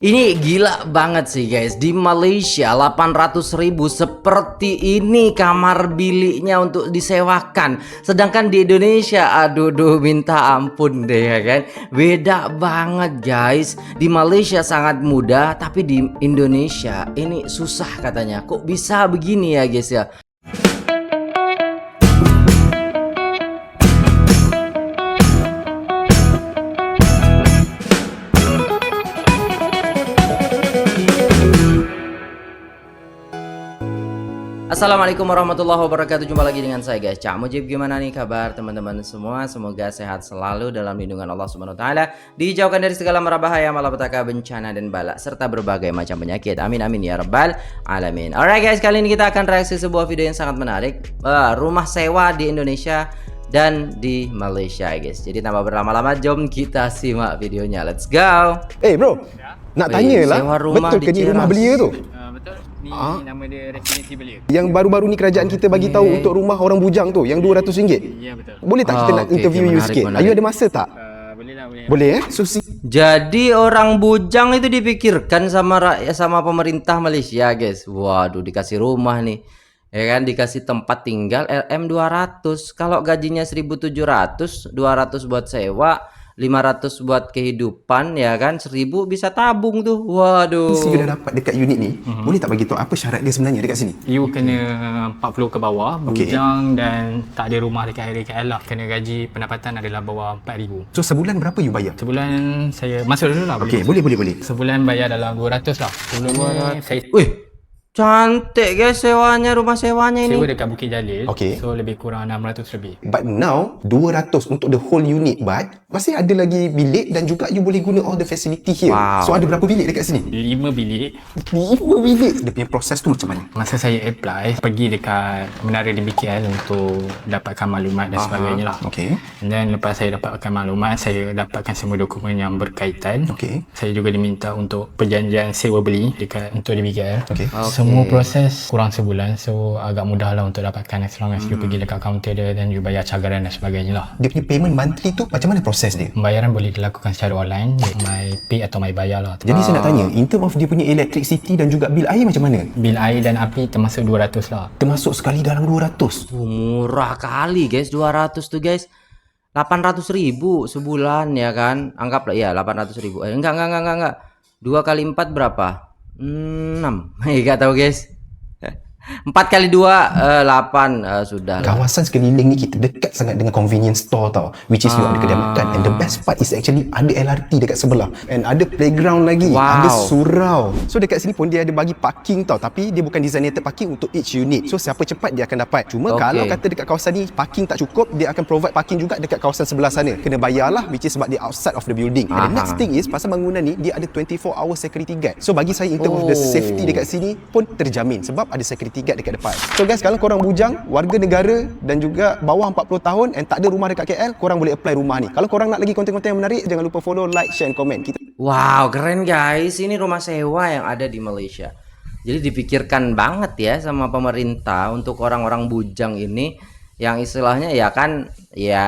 Ini gila banget sih guys, di Malaysia 800.000 seperti ini kamar biliknya untuk disewakan. Sedangkan di Indonesia aduh minta ampun deh ya kan. Beda banget guys. Di Malaysia sangat mudah, tapi di Indonesia ini susah katanya. Kok bisa begini ya guys ya? Assalamualaikum warahmatullahi wabarakatuh. Jumpa lagi dengan saya guys, Cak Mujib. Gimana nih kabar teman-teman semua? Semoga sehat selalu dalam lindungan Allah Subhanahu wa taala, dijauhkan dari segala mara bahaya, malapetaka, bencana dan bala serta berbagai macam penyakit. Amin amin ya rabbal alamin. Alright guys, kali ini kita akan reaksi sebuah video yang sangat menarik. Rumah sewa di Indonesia dan di Malaysia guys. Jadi tanpa berlama-lama, jom kita simak videonya. Let's go. Bro, nak tanya lah, betul ke ni rumah belia tu? Betul. Ni nama dia residensi belia. Yang baru-baru ni kerajaan kita bagi tahu untuk rumah orang bujang tu, yang RM200. Ya betul. Boleh tak kita nak interview you sikit? Ayu ada masa tak? Boleh lah, boleh. Boleh So Jadi orang bujang itu dipikirkan sama rakyat, sama pemerintah Malaysia guys. Waduh, dikasih rumah nih, ya kan, dikasih tempat tinggal LM 200. Kalau gajinya 1.700, 200 buat sewa, 500 buat kehidupan, ya kan, 1.000 bisa tabung tuh. Waduh. Si dah dapat dekat unit ni, boleh tak bagi tahu apa syarat dia sebenarnya dekat sini? You kena 40 ke bawah, Okey. bujang dan tak ada rumah dekat area KL lah. Kena gaji pendapatan adalah bawah 4,000. So sebulan berapa you bayar? Sebulan saya masuk dulu lah. Okey, boleh. Sebulan bayar dalam 200 lah. Sebelum ni saya Wih, cantik guys sewanya, rumah sewanya ini. sewa dekat Bukit Jalil. Okey. So lebih kurang 600 lebih. But now, 200 untuk the whole unit, but masih ada lagi bilik dan juga you boleh guna all the facility here. Wow. So ada berapa bilik dekat sini? 5 bilik. 5 bilik. Dia punya proses tu macam mana? Masa saya apply, pergi dekat Menara di BKL untuk dapatkan maklumat dan sebagainya lah. Okey. Dan lepas saya dapatkan maklumat, saya dapatkan semua dokumen yang berkaitan. Okey. Saya juga diminta untuk perjanjian sewa beli dekat untuk di BKL. Okey. Semua proses kurang sebulan, so agak mudah lah untuk dapatkan as long as you pergi dekat kaunter dia dan you bayar cagaran dan sebagainya lah. Dia punya payment monthly tu macam mana proses dia? Pembayaran boleh dilakukan secara online, my pay atau my bayar lah. Jadi saya nak tanya, in term of dia punya electricity dan juga bil air macam mana? Bil air dan api termasuk 200 lah. Termasuk sekali dalam 200. Murah kali guys, 200 tuh guys. 800.000 sebulan ya kan. Anggaplah ya 800.000. Enggak. 2 kali 4 berapa? 6. Enggak tahu guys. 4 kali 2 8 sudah lah. Kawasan sekeliling ni kita dekat sangat dengan convenience store tau, which is you ada kedai makan, and the best part is actually ada LRT dekat sebelah and ada playground lagi. Wow. Ada surau. So dekat sini pun dia ada bagi parking tau, tapi dia bukan designated parking untuk each unit. So siapa cepat dia akan dapat. Cuma Okay. kalau kata dekat kawasan ni parking tak cukup, dia akan provide parking juga dekat kawasan sebelah sana. Kena bayar lah, which is sebab dia outside of the building. And the next thing is pasal bangunan ni dia ada 24 hour security guard. So bagi saya in terms of the safety dekat sini pun terjamin sebab ada security guard dekat depan. So guys, kalau korang bujang, warga negara dan juga bawah 40 tahun and tak ada rumah dekat KL, korang boleh apply rumah ni. Kalau korang nak lagi konten-konten yang menarik, jangan lupa follow, like, share and comment. Kita Wow, keren guys. Ini rumah sewa yang ada di Malaysia. Jadi dipikirkan banget ya sama pemerintah untuk orang-orang bujang ini, yang istilahnya ya kan, ya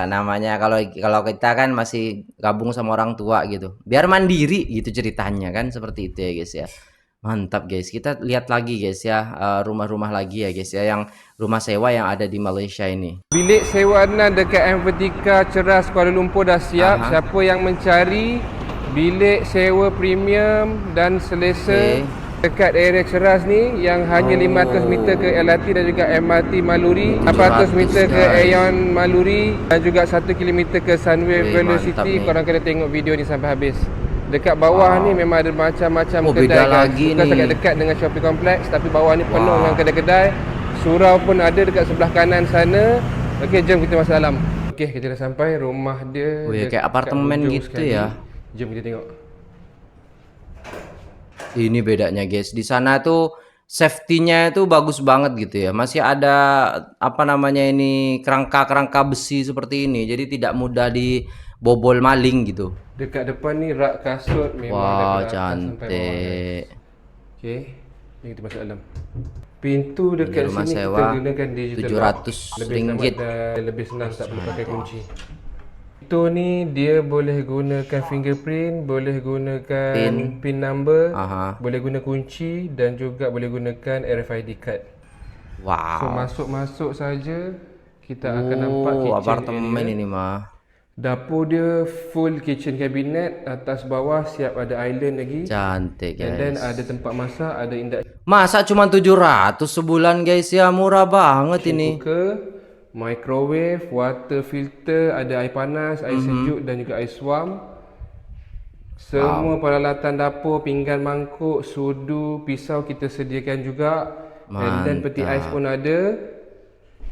namanya kalau kita kan masih gabung sama orang tua gitu. Biar mandiri gitu ceritanya kan, seperti itu ya guys ya. Mantap guys. Kita lihat lagi guys ya, rumah-rumah lagi ya guys ya, yang rumah sewa yang ada di Malaysia ini. Bilik sewa dekat M Vertika Ceras Kuala Lumpur dah siap. Siapa yang mencari bilik sewa premium dan selesa dekat area Ceras ni yang hanya 500 meter ke LRT dan juga MRT Maluri, 400 meter ke Aeon Maluri dan juga 1 kilometer ke Sunway Velocity. Korang kena tengok video ni sampai habis. Dekat bawah ni memang ada macam-macam Oh, kedai beda guys. lagi Bukan ni. sangat dekat dengan shopping complex, tapi bawah ni penuh dengan kedai-kedai. Surau pun ada dekat sebelah kanan sana. Okey, jom kita masuk dalam. Okey, kita dah sampai rumah dia. Oh ya, dekat kayak apartemen hujung gitu sekali. ya. Jom kita tengok. Ini bedanya guys. Di sana tuh safety-nya itu bagus banget gitu ya. Masih ada apa namanya ini, kerangka-kerangka besi seperti ini. Jadi tidak mudah dibobol maling gitu. Dekat depan ni rak kasut memang Wah, daripada atas sampai bawah, cantik. guys. Okey, ni kita masuk dalam. Pintu dekat Ini rumah sini sewa kita gunakan digital lock. RM700. Lebih selamat dan lebih senang, tak perlu pakai kunci. Itu ni dia boleh gunakan fingerprint, boleh gunakan pin number, boleh guna kunci dan juga boleh gunakan RFID card. Wow. So masuk-masuk saja kita akan nampak kitchen apartemen area. ini mah. Dapur dia full kitchen cabinet, atas bawah siap ada island lagi. Cantik And then guys. ada tempat masak, ada induction Masa cuma 700 sebulan guys ya, murah banget ini. cooker, microwave, water filter, ada air panas, air sejuk dan juga air suam. Semua peralatan dapur, pinggan mangkuk, sudu, pisau kita sediakan juga. And then peti ais pun ada.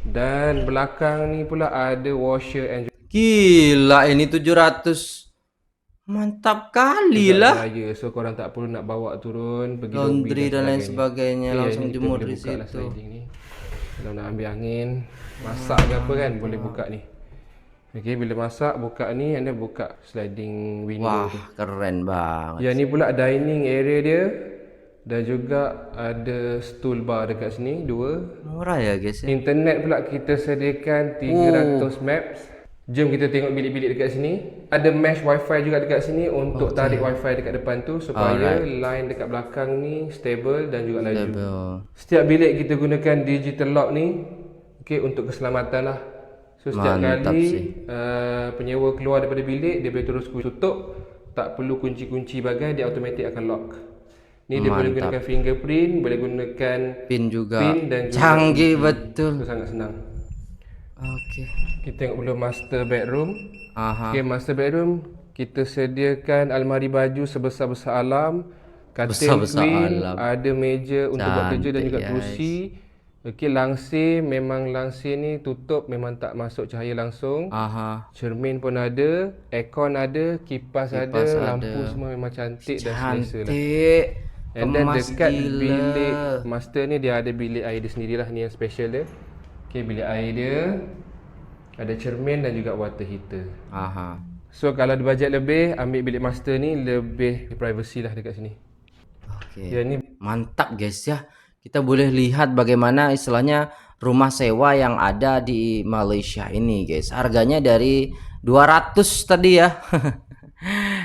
Dan belakang ni pula ada washer and Gila ini 700. Mantap kali lah. dryer. So korang tak perlu nak bawa turun pergi Laundry lobby dan lain sebagainya, Okay, langsung ni kita jemur boleh di buka lah situ. sliding ni. Kalau nak ambil angin, masak ke apa kan, boleh buka ni. Okay, bila masak buka ni, and then buka sliding window Wah, tu. keren banget. Yang ni pula dining area dia. Dan juga ada stool bar dekat sini, 2. Murah ya guys ya. Internet pula kita sediakan 300 maps. Jom kita tengok bilik-bilik dekat sini. Ada mesh wifi juga dekat sini untuk tarik wifi dekat depan tu supaya line dekat belakang ni stable dan juga laju. Setiap bilik kita gunakan digital lock ni, okay, untuk keselamatan lah. So setiap Mantap kali penyewa keluar daripada bilik, dia boleh terus tutup. Tak perlu kunci-kunci bagai, dia automatik akan lock. Ni dia boleh gunakan fingerprint, boleh gunakan Pin juga. pin dan juga Canggih kunci. betul. Itu sangat senang. Oke. Kita tengok dulu master bedroom. Aha. Okay, master bedroom kita sediakan almari baju sebesar-besar alam, katil Besar-besar queen, alam. ada meja untuk buat kerja dan Cantik, juga guys. kerusi. Okey, langsir, memang langsir ni tutup, memang tak masuk cahaya langsung. Aha. Cermin pun ada, aircon ada, kipas ada, lampu semua memang cantik dan selesa lah. Cantik. And then Kemas dekat gila. bilik master ni dia ada bilik air dia sendirilah, ni yang special dia. Okay, bilik air dia ada cermin dan juga water heater. Aha. So kalau ada bajet lebih, ambil bilik master ni, lebih privacy lah dekat sini. Oke. Ya ni Mantap guys ya. Kita boleh lihat bagaimana istilahnya rumah sewa yang ada di Malaysia ini guys. Harganya dari 200 tadi ya.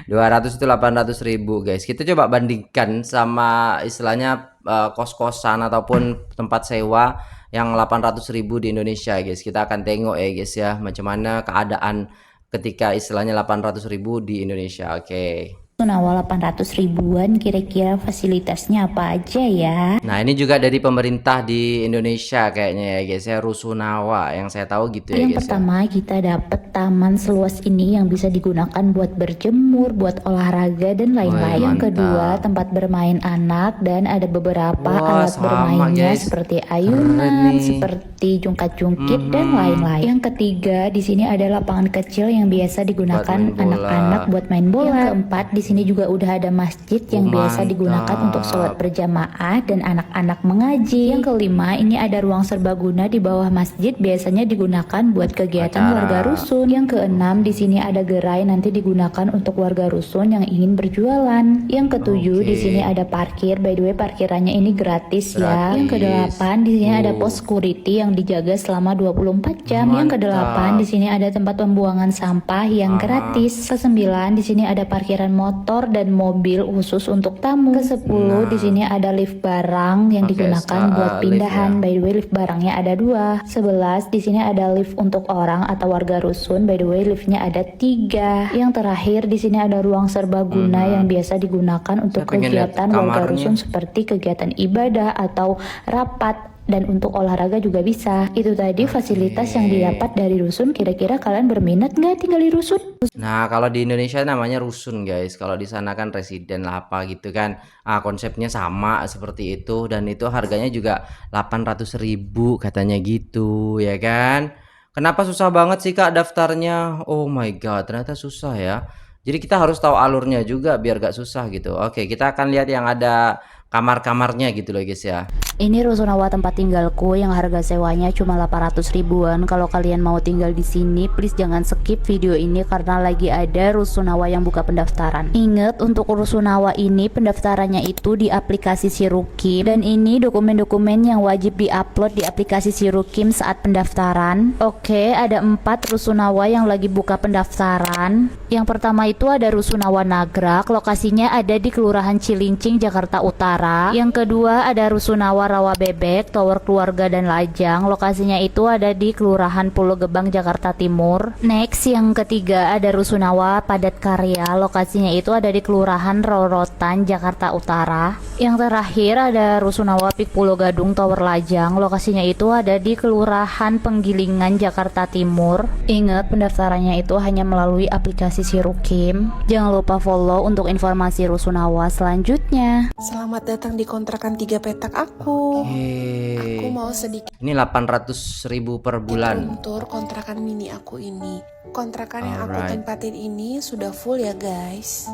200 itu 800 ribu guys. Kita coba bandingkan sama istilahnya kos-kosan ataupun tempat sewa yang 800 ribu di Indonesia guys. Kita akan tengok ya guys ya, macam mana keadaan ketika istilahnya 800 ribu di Indonesia. Oke. Awal 800 ribuan, kira-kira fasilitasnya apa aja ya? Nah ini juga dari pemerintah di Indonesia kayaknya ya guys ya, Rusunawa yang saya tahu gitu ya Yang guys ya. pertama kita dapat taman seluas ini yang bisa digunakan buat berjemur, buat olahraga dan lain-lain. Yang kedua tempat bermain anak dan ada beberapa Wah, alat sama, bermainnya guys. seperti Keren ayunan, nih. seperti jungkat-jungkit dan lain-lain. Yang ketiga di sini ada lapangan kecil yang biasa digunakan main bola. anak-anak buat main bola. Yang keempat di sini juga udah ada masjid yang biasa digunakan untuk sholat berjamaah dan anak-anak mengaji. Yang kelima, ini ada ruang serbaguna di bawah masjid, biasanya digunakan buat kegiatan warga rusun. Yang keenam, di sini ada gerai nanti digunakan untuk warga rusun yang ingin berjualan. Yang ketujuh, di sini ada parkir. By the way, parkirannya ini gratis ya. Yang kedelapan, di sini ada pos security yang dijaga selama 24 jam. Yang kedelapan, di sini ada tempat pembuangan sampah yang gratis. Kesembilan, di sini ada parkiran motor dan mobil khusus untuk tamu. Ke-10 di sini ada lift barang yang digunakan buat pindahan. By the way, lift barangnya ada 2. 11 di sini ada lift untuk orang atau warga rusun. By the way, liftnya ada 3. Yang terakhir di sini ada ruang serbaguna yang biasa digunakan untuk pengen lihat kegiatan warga kamarnya. rusun seperti kegiatan ibadah atau rapat. Dan untuk olahraga juga bisa. Itu tadi fasilitas yang didapat dari rusun. Kira-kira kalian berminat nggak tinggal di rusun? Nah kalau di Indonesia namanya rusun guys, kalau di sana kan residen lah apa gitu kan. Konsepnya sama seperti itu dan itu harganya juga 800 ribu katanya gitu ya kan. Kenapa susah banget sih kak daftarnya? Oh my god, ternyata susah ya. Jadi kita harus tahu alurnya juga biar gak susah gitu. Oke, kita akan lihat yang ada kamar-kamarnya gitu loh guys ya. Ini rusunawa tempat tinggalku yang harga sewanya cuma 800 ribuan. Kalau kalian mau tinggal di sini, please jangan skip video ini karena lagi ada rusunawa yang buka pendaftaran. Ingat, untuk rusunawa ini pendaftarannya itu di aplikasi Sirukim, dan ini dokumen-dokumen yang wajib diupload di aplikasi Sirukim saat pendaftaran. Oke, ada 4 rusunawa yang lagi buka pendaftaran. Yang pertama itu ada Rusunawa Nagrak, lokasinya ada di Kelurahan Cilincing, Jakarta Utara. Yang kedua ada Rusunawa Rawa Bebek, Tower Keluarga dan Lajang, lokasinya itu ada di Kelurahan Pulau Gebang, Jakarta Timur. Next, yang ketiga ada Rusunawa Padat Karya, lokasinya itu ada di Kelurahan Rorotan, Jakarta Utara. Yang terakhir ada Rusunawa Pik Pulau Gadung, Tower Lajang, lokasinya itu ada di Kelurahan Penggilingan, Jakarta Timur. Ingat, pendaftarannya itu hanya melalui aplikasi Sirukim. Jangan lupa follow untuk informasi rusunawa selanjutnya. Selamat datang di kontrakan 3 petak aku. Aku mau sedikit Ini 800 ribu per bulan. tur kontrakan mini aku ini. Kontrakan yang aku Alright. tempatin ini sudah full ya guys.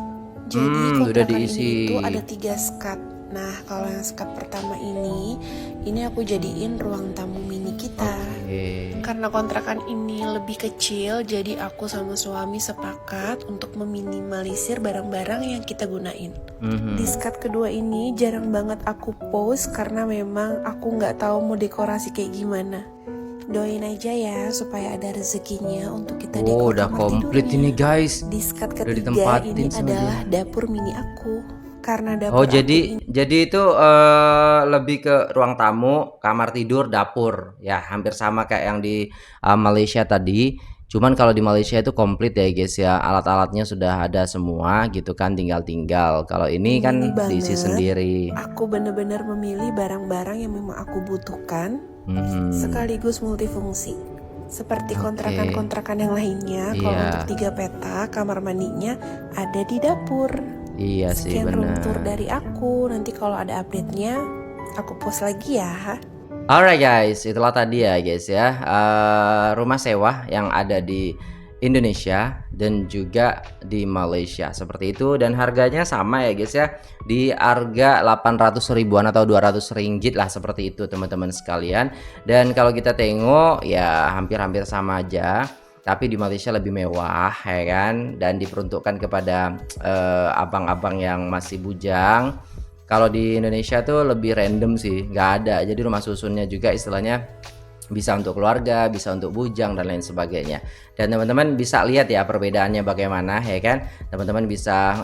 Jadi Udah kontrakan diisi. ini itu ada 3 skat. Nah, kalau yang skat pertama ini aku jadiin ruang tamu mini kita. Karena kontrakan ini lebih kecil, jadi aku sama suami sepakat untuk meminimalisir barang-barang yang kita gunain. Di skat kedua ini jarang banget aku post karena memang aku nggak tahu mau dekorasi kayak gimana. Doain aja ya supaya ada rezekinya untuk kita dekor Udah kamar komplit tidurnya. ini guys. Di skat Udah ketiga ditempatin ini sama adalah dapur mini aku. Karena dapur Oh, aku jadi ini itu lebih ke ruang tamu, kamar tidur, dapur. Ya, hampir sama kayak yang di Malaysia tadi. Cuman kalau di Malaysia itu komplit ya guys ya. Alat-alatnya sudah ada semua gitu kan, tinggal-tinggal. Kalau ini kan Ini diisi banget. sendiri. aku bener-bener memilih barang-barang yang memang aku butuhkan sekaligus multifungsi. Seperti kontrakan-kontrakan yang lainnya, kalau Iya. untuk 3 petak kamar mandinya ada di dapur. Iya sih, Sekian room benar. tour dari aku. Nanti kalau ada update-nya aku post lagi ya. Alright guys, itulah tadi ya guys ya, rumah sewa yang ada di Indonesia dan juga di Malaysia seperti itu, dan harganya sama ya guys ya, di harga 800 ribuan atau 200 ringgit lah seperti itu teman-teman sekalian. Dan kalau kita tengok ya hampir-hampir sama aja, tapi di Malaysia lebih mewah ya kan, dan diperuntukkan kepada abang-abang yang masih bujang. Kalau di Indonesia tuh lebih random sih, nggak ada. Jadi rumah susunnya juga istilahnya bisa untuk keluarga, bisa untuk bujang dan lain sebagainya. Dan teman-teman bisa lihat ya perbedaannya bagaimana ya kan. Teman-teman bisa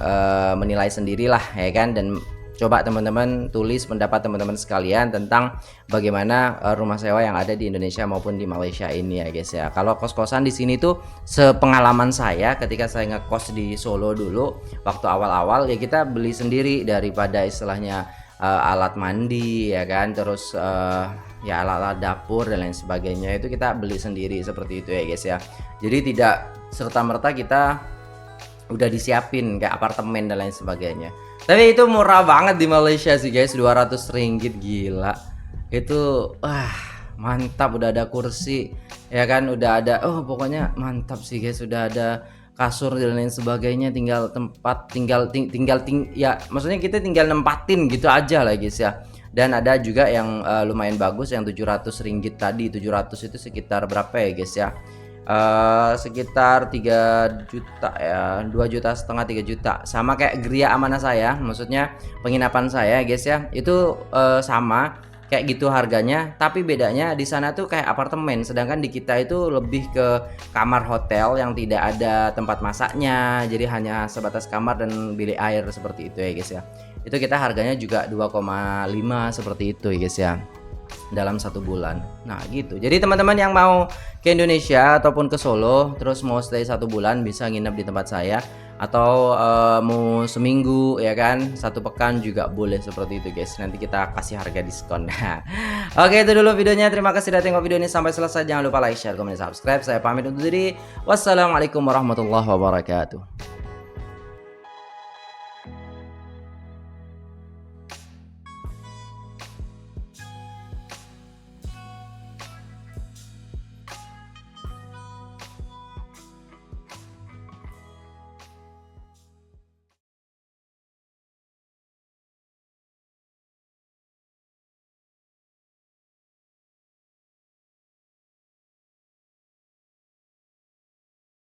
menilai sendirilah ya kan, dan coba teman-teman tulis pendapat teman-teman sekalian tentang bagaimana rumah sewa yang ada di Indonesia maupun di Malaysia ini ya guys ya. Kalau kos-kosan di sini tuh sepengalaman saya ketika saya ngekos di Solo dulu waktu awal-awal ya, kita beli sendiri daripada istilahnya alat mandi ya kan, terus ya alat-alat dapur dan lain sebagainya itu kita beli sendiri seperti itu ya guys ya. Jadi tidak serta-merta kita udah disiapin kayak apartemen dan lain sebagainya. Tapi itu murah banget di Malaysia sih guys, 200 ringgit, gila. Itu mantap, udah ada kursi ya kan, udah ada pokoknya mantap sih guys, udah ada kasur dan lain sebagainya, tinggal tempat ya maksudnya kita tinggal nempatin gitu aja lah guys ya. Dan ada juga yang lumayan bagus yang 700 ringgit tadi. 700 itu sekitar berapa ya guys ya? Sekitar 3 juta ya, 2,5 juta 3 juta, sama kayak Gria Amanah saya, maksudnya penginapan saya guys ya, itu sama kayak gitu harganya, tapi bedanya di sana tuh kayak apartemen, sedangkan di kita itu lebih ke kamar hotel yang tidak ada tempat masaknya, jadi hanya sebatas kamar dan bilik air seperti itu ya guys ya. Itu kita harganya juga 2,5 seperti itu ya guys ya, dalam 1 bulan. Nah gitu, jadi teman-teman yang mau ke Indonesia ataupun ke Solo terus mau stay 1 bulan bisa nginep di tempat saya, atau mau seminggu ya kan, 1 pekan juga boleh seperti itu guys. Nanti kita kasih harga diskon. Oke, itu dulu videonya. Terima kasih sudah tengok video ini sampai selesai. Jangan lupa like, share, komen, dan subscribe. Saya pamit undur diri. Wassalamualaikum warahmatullahi wabarakatuh.